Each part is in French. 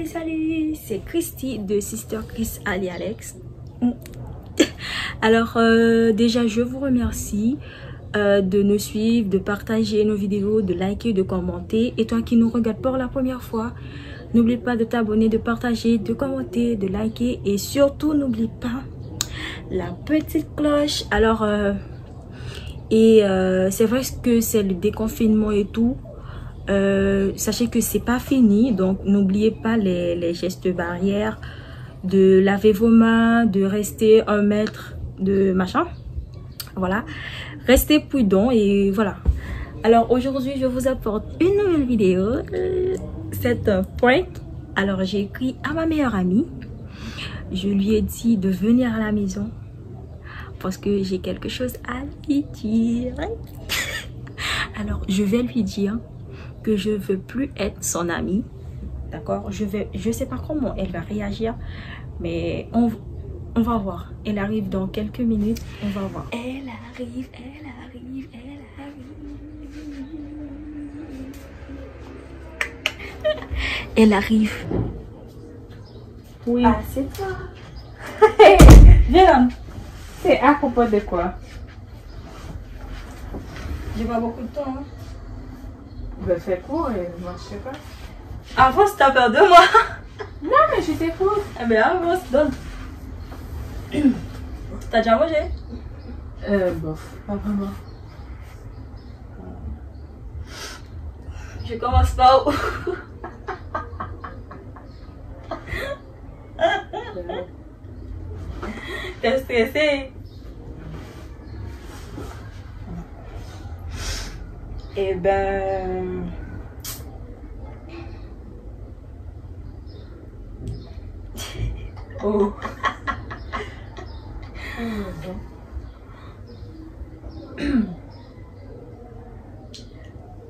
salut, c'est Christy de Sister Chris Ali Alex. Alors déjà je vous remercie de nous suivre, de partager nos vidéos, de liker, de commenter. Et toi qui nous regardes pour la première fois, n'oublie pas de t'abonner, de partager, de commenter, de liker. Et surtout n'oublie pas la petite cloche. Alors c'est vrai que c'est le déconfinement et tout. Sachez que c'est pas fini, donc n'oubliez pas les gestes barrières, de laver vos mains, de rester 1 mètre de machin, voilà, restez prudents. Et voilà, alors aujourd'hui je vous apporte une nouvelle vidéo. C'est un prank. Alors j'ai écrit à ma meilleure amie, je lui ai dit de venir à la maison parce que j'ai quelque chose à lui dire. Alors je vais lui dire que je veux plus être son amie, d'accord? Je sais pas comment elle va réagir, mais on va voir. Elle arrive dans quelques minutes, on va voir. Elle arrive, elle arrive, elle arrive. Elle arrive. Oui. Ah, c'est toi. Hey, viens. C'est à propos de quoi? J'ai pas beaucoup de temps. Hein. Ben, fais court et moi je sais pas. Avance, t'as peur de moi. Non, mais je t'écoute. Eh bien, avance, donne. T'as déjà mangé? Bof, pas vraiment. Je commence par où? T'es stressée? Eh ben... Oh.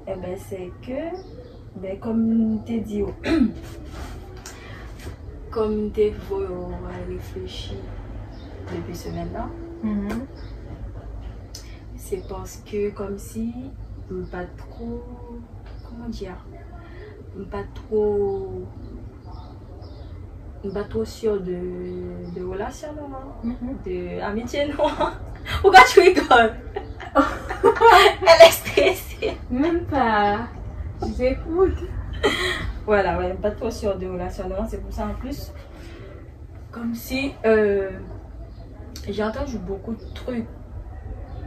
Eh ben c'est que, ben comme t'es dit, comme t'es réfléchi depuis ce semaine-là, c'est parce que comme si pas trop, comment dire, pas trop sûr de relation, non? De amitié, non? Pourquoi tu rigoles? Elle est stressée. Même pas. Je t'écoute. Voilà, ouais, pas trop sûr de relation, non? C'est pour ça en plus, comme si j'ai entendu beaucoup de trucs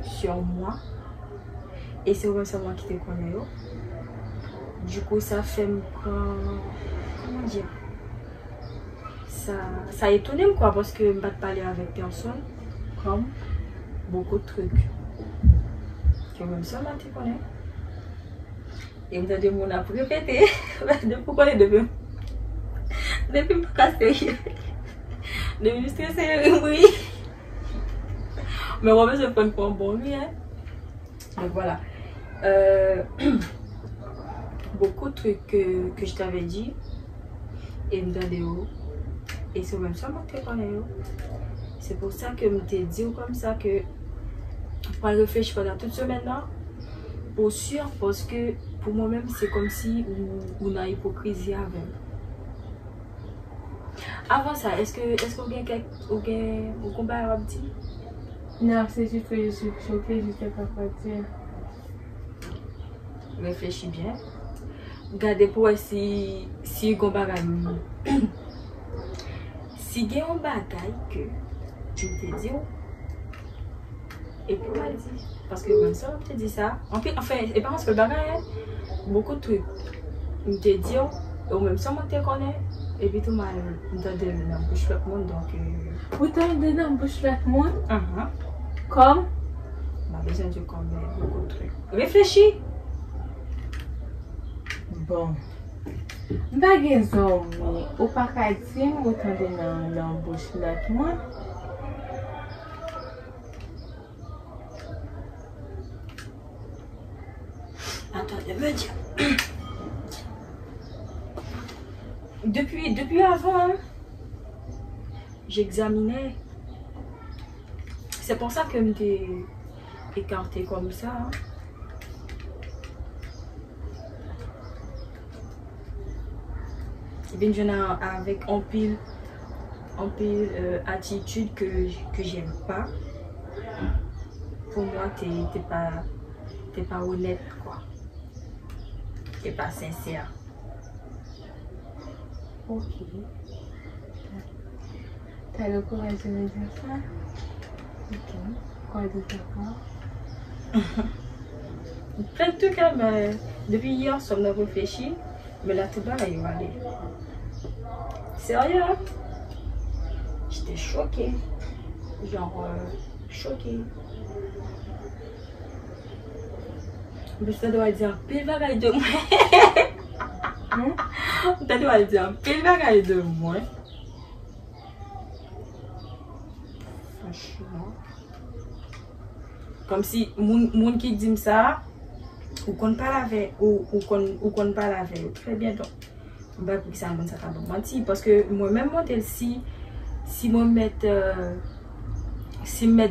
sur moi. Et c'est vraiment moi qui te connais. Du coup, ça fait me prendre, comment dire, ça a étonné quoi, parce que je ne vais pas parler avec personne comme beaucoup de trucs que même ça moi tu connais. Et vous avez mon appris répéter pourquoi les depuis pas sérieux depuis stressé, oui, mais moi je prends pour un bon lui, hein. Donc voilà, beaucoup de trucs que je t'avais dit et me donner où. Et c'est même ça que je connais. C'est pour ça que je t'ai dit comme ça que je vais réfléchir pendant toute semaine là. Pour sûr, parce que pour moi-même, c'est comme si on a hypocrisie avec. Avant ça, est-ce qu'on gagne un combat à petit? Non, c'est juste que je suis choquée, je sais pas quoi dire. Réfléchis bien. Regardez pour voir si un combat si il y a un bagaille que je te dis, et puis on m'a dit, parce que même ça, on te dit ça. Enfin, et pas parce que le bagaille, beaucoup de trucs. On te dit, et même ça, on te connaît, et puis tout m'a donné dans la bouche de monde, donc... Vous t'avez donné dans la bouche de monde? Comme? On a besoin de connaître beaucoup de trucs. Réfléchis! Bon. Bagazon, mais au paradis, vous t'avez dans l'embauche de moi. Attendez, me dire. Depuis avant, hein, j'examinais. C'est pour ça que je m'étais écartée comme ça. Hein. bien jeune avec un pile attitude que j'aime pas. Pour moi, t'es pas honnête, quoi. T'es pas sincère. Ok. T'as le courage de me dire ça? Ok. Quoi de d'accord? Plein de trucs, hein, mais depuis hier, on a réfléchi. Mais là, tout bas, il va aller. Sérieux, hein? J'étais choquée. Genre, choquée. Mais ça doit dire pile bagaille de moi. Ça doit dire pile bagaille de moi. Franchement. Comme si moun qui dit ça, ou qu'on parle avec, ou qu'on parle avec. Très bien, donc. Bah, pour que ça me ça menti. Parce que moi-même, moi, si moi mettre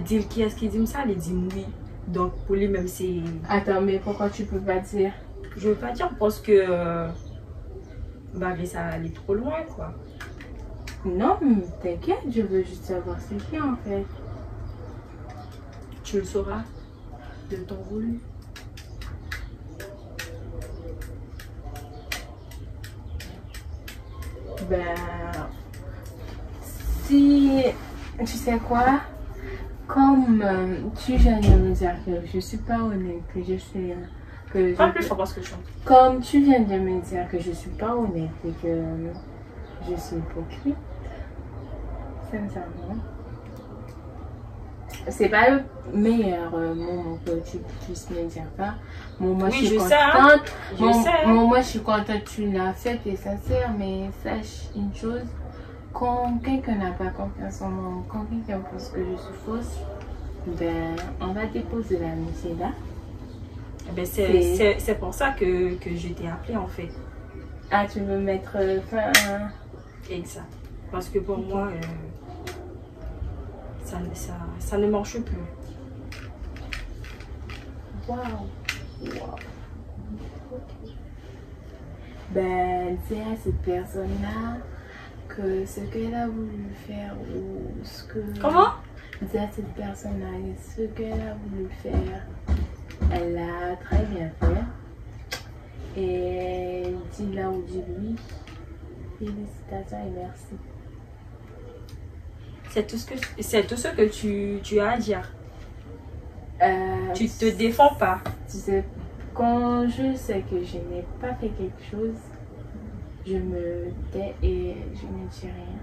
dire qui est-ce qui dit ça, il dit oui. Donc pour lui même c'est. Attends, mais pourquoi tu peux pas dire? Je veux pas dire parce que bah ça allait trop loin quoi. Non, mais t'inquiète, je veux juste savoir c'est qui en fait. Tu le sauras de ton voulu. Ben, si tu sais quoi, comme tu viens de me dire que je suis pas honnête, que je suis que comme tu viens de me dire que je suis pas honnête et que je suis hypocrite, sincèrement, c'est pas le meilleur moment que tu puisses me dire ça. Bon, moi, oui, je suis contente. Moi, je suis contente, tu l'as fait, t'es sincère, mais sache une chose, quand quelqu'un n'a pas confiance en moi, quand quelqu'un pense que je suis fausse, ben, on va déposer l'amitié là. Ben, c'est pour ça que je t'ai appelé en fait. Ah, tu veux mettre fin à... Exact. Parce que pour moi, ça ne marche plus. Waouh. Ben, dis à cette personne-là que ce qu'elle a voulu faire ou ce que... Comment? Dis à cette personne-là ce qu'elle a voulu faire, elle l'a très bien fait. Et dis-la ou dis-lui, félicitations et merci. C'est tout ce que tu as à dire. Tu te défends pas. Tu sais, quand je sais que je n'ai pas fait quelque chose, je me tais et je ne dis rien.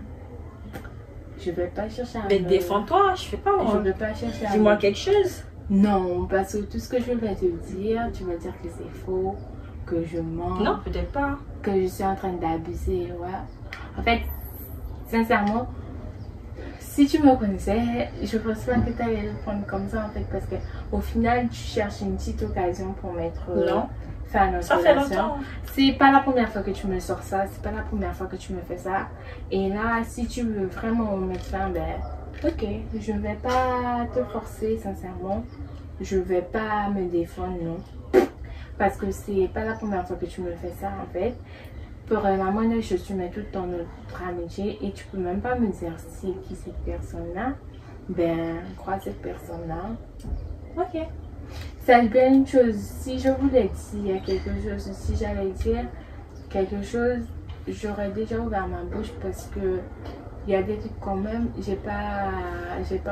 Je vais pas chercher à mais défends-toi, je fais pas moi. Je vais pas chercher à dis-moi quelque chose. Non, parce que tout ce que je vais te dire, tu vas dire que c'est faux, que je mens. Non, peut-être pas. Que je suis en train d'abuser, ouais. En fait, sincèrement, si tu me connaissais, je pense pas que tu allais le prendre comme ça en fait, parce que au final, tu cherches une petite occasion pour mettre fin à notre relation. Fait longtemps. C'est pas la première fois que tu me sors ça, c'est pas la première fois que tu me fais ça. Et là, si tu veux vraiment mettre fin, ben, ok, je vais pas te forcer, sincèrement. Je vais pas me défendre, non. Parce que c'est pas la première fois que tu me fais ça en fait. Pour la moindre chose, tu mets tout dans notre amitié et tu peux même pas me dire c'est qui cette personne-là. Ben, crois cette personne-là. Ok. C'est bien une chose. Si je voulais dire quelque chose, si j'allais dire quelque chose, j'aurais déjà ouvert ma bouche parce que il y a des trucs quand même, j'ai pas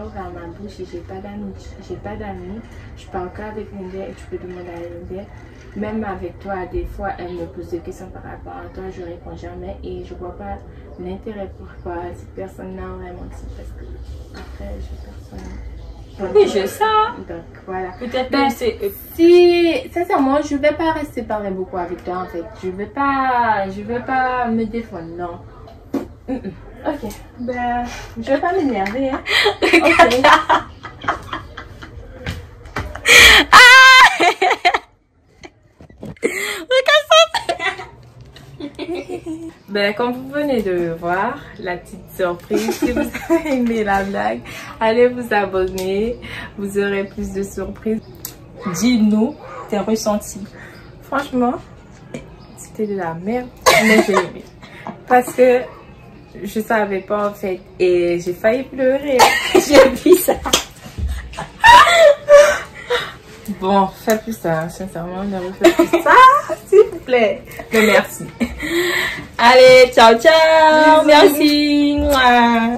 ouvert ma bouche et j'ai pas d'amis. Je parle qu'avec Linda et tu peux demander à Linda. Même avec toi, des fois, elle me pose des questions par rapport à toi, je réponds jamais et je vois pas l'intérêt pourquoi cette personne-là aurait menti parce que après, je personne. Oui, je sais. Donc voilà. Peut-être ben, que c'est. Si, sincèrement, je vais pas rester parler beaucoup avec toi en fait. Je vais pas me défendre, non. Ok, ben, je vais pas m'énerver, hein. Ok. Ben, comme vous venez de voir, la petite surprise, si vous avez aimé la blague, allez vous abonner, vous aurez plus de surprises. Dis-nous tes ressentis. Franchement, c'était de la merde, mais j'ai aimé. Parce que je savais pas en fait. Et j'ai failli pleurer. J'ai vu ça. Bon, fais plus ça. Sincèrement, ne refais plus ça. S'il vous plaît. Mais merci. Allez, ciao, ciao. Merci. Mouah.